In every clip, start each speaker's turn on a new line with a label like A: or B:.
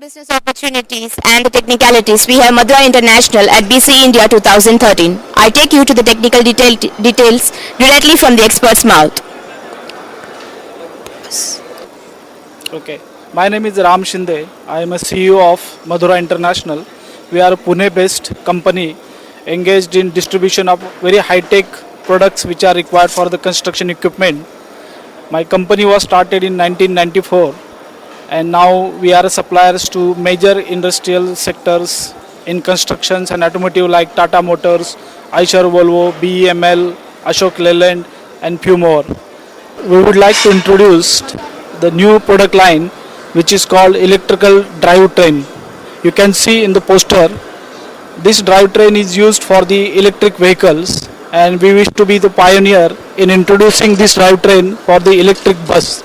A: business opportunities and the technicalities, we have Madura International at BC India 2013. I take you to the technical details directly from the expert's mouth.
B: Okay, my name is Ram Shinde. I am a CEO of Madura International. We are a Pune-based company engaged in distribution of very high-tech products which are required for the construction equipment. My company was started in 1994, and now we are suppliers to major industrial sectors in constructions and automotive like Tata Motors, Eicher Volvo, BEML, Ashok Leyland and few more. We would like to introduce the new product line which is called electrical drivetrain. You can see in the poster, this drivetrain is used for the electric vehicles, and we wish to be the pioneer in introducing this drivetrain for the electric bus.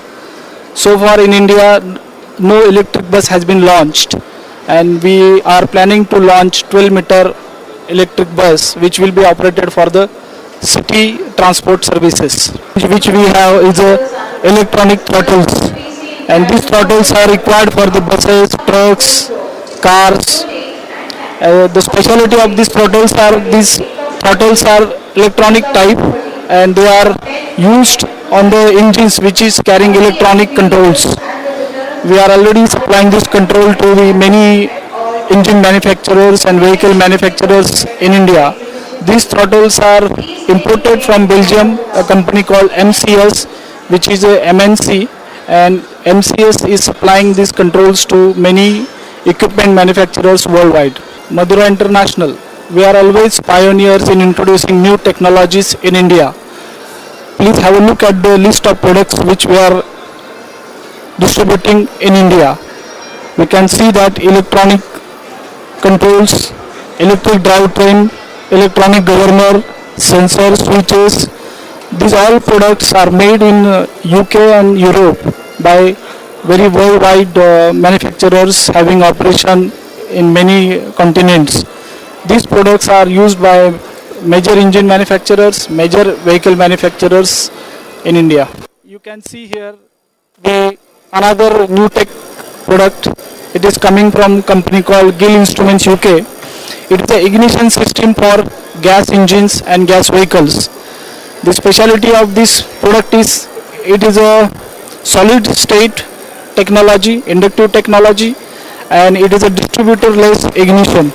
B: So far in India, no electric bus has been launched, and we are planning to launch 12-meter electric bus which will be operated for the city transport services. Which we have is electronic throttles, and these throttles are required for the buses, trucks, cars. The specialty of these throttles are electronic type, and they are used on the engines which is carrying electronic controls. We are already supplying this control to the many engine manufacturers and vehicle manufacturers in India. These throttles are imported from Belgium, a company called MCS, which is a MNC, and MCS is supplying these controls to many equipment manufacturers worldwide. Madura International, we are always pioneers in introducing new technologies in India. Please have a look at the list of products which we are distributing in India. We can see that electronic controls, electric drivetrain, electronic governor, sensor switches. These all products are made in UK and Europe by very worldwide manufacturers having operation in many continents. These products are used by major engine manufacturers, major vehicle manufacturers in India. You can see here another new tech product. It is coming from company called Gill Instruments UK. It is the ignition system for gas engines and gas vehicles. The specialty of this product is it is a solid state technology, inductive technology, and it is a distributor-less ignition.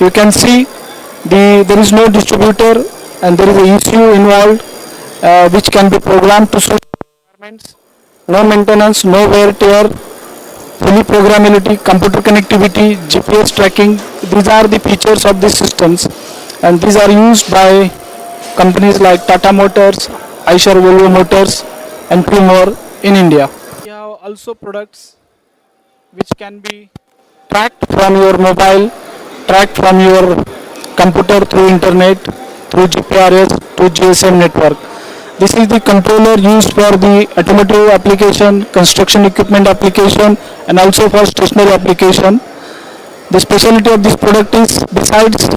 B: You can see there is no distributor, and there is a ECU involved which can be programmed to suit requirements. No maintenance, no wear tear, fully programmability, computer connectivity, GPS tracking. These are the features of these systems, and these are used by companies like Tata Motors, Eicher Volvo Motors and few more in India. We have also products which can be tracked from your mobile, tracked from your computer through internet, through GPRS, through GSM network. This is the controller used for the automotive application, construction equipment application, and also for stationary application. The specialty of this product is, besides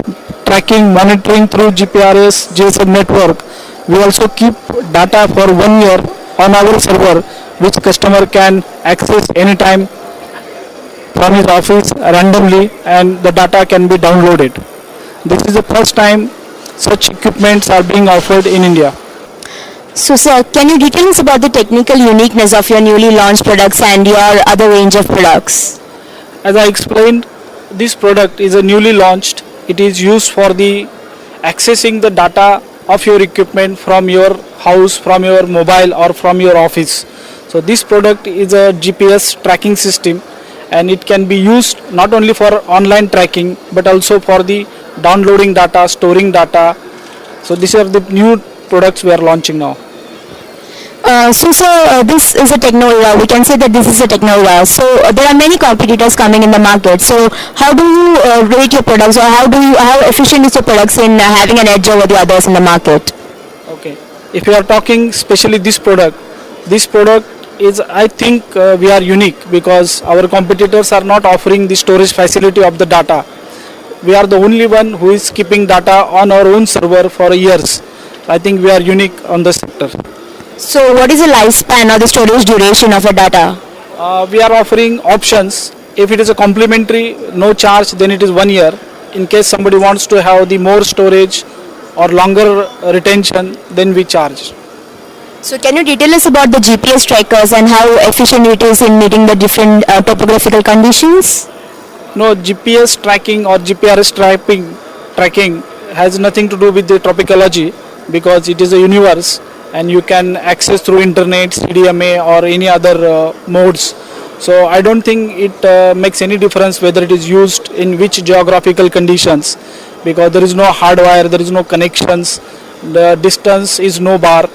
B: tracking, monitoring through GPRS, GSM network, we also keep data for 1 year on our server, which customer can access anytime from his office randomly, and the data can be downloaded. This is the first time such equipments are being offered in India.
A: So sir, can you detail us about the technical uniqueness of your newly launched products and your other range of products?
B: As I explained, this product is a newly launched. It is used for the accessing the data of your equipment from your house, from your mobile or from your office. So this product is a GPS tracking system, and it can be used not only for online tracking but also for the downloading data, storing data. So these are the new products we are launching now.
A: So sir, this is a techno-era. We can say that this is a techno-era. So there are many competitors coming in the market. So how do you rate your products, or how efficient is your products in having an edge over the others in the market?
B: Okay. If you are talking especially this product is, I think we are unique because our competitors are not offering the storage facility of the data. We are the only one who is keeping data on our own server for years. I think we are unique on the sector.
A: So what is the lifespan or the storage duration of your data?
B: We are offering options if it is a complimentary, no charge, then it is 1 year. In case somebody wants to have the more storage or longer retention, then we charge.
A: So can you detail us about the GPS trackers and how efficient it is in meeting the different topographical conditions?
B: No, GPS tracking or GPRS tracking has nothing to do with the tropicology, because it is a universe and you can access through internet, CDMA or any other modes. So I don't think it makes any difference whether it is used in which geographical conditions, because there is no hardwire, there is no connections, the distance is no bar.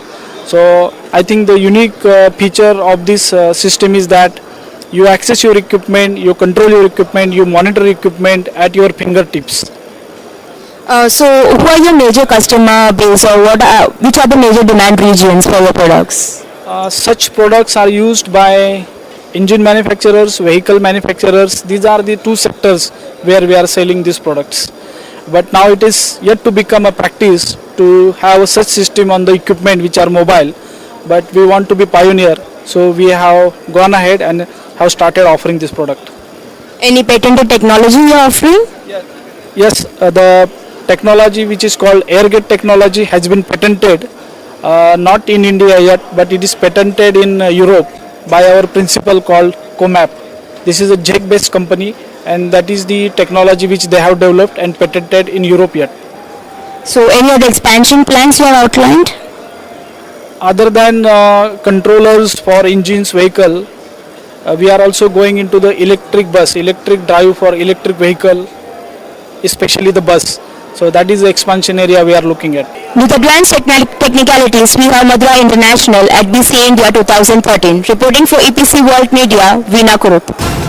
B: So I think the unique feature of this system is that you access your equipment, you control your equipment, you monitor equipment at your fingertips.
A: So who are your major customer base, or which are the major demand regions for your products?
B: Such products are used by engine manufacturers, vehicle manufacturers. These are the two sectors where we are selling these products. But now it is yet to become a practice to have such system on the equipment which are mobile. But we want to be pioneer, so we have gone ahead and have started offering this product.
A: Any patented technology you are offering?
B: Yes, the technology which is called AirGate technology has been patented, not in India yet, but it is patented in Europe by our principal called Comap. This is a Czech-based company, and that is the technology which they have developed and patented in Europe yet.
A: So any other expansion plans you have outlined?
B: Other than controllers for engines, vehicle, we are also going into the electric bus, electric drive for electric vehicle, especially the bus. So that is the expansion area we are looking at.
A: With advanced technicalities, we have Madura International at BCA India 2013. Reporting for EPC World Media, Veena Kurup.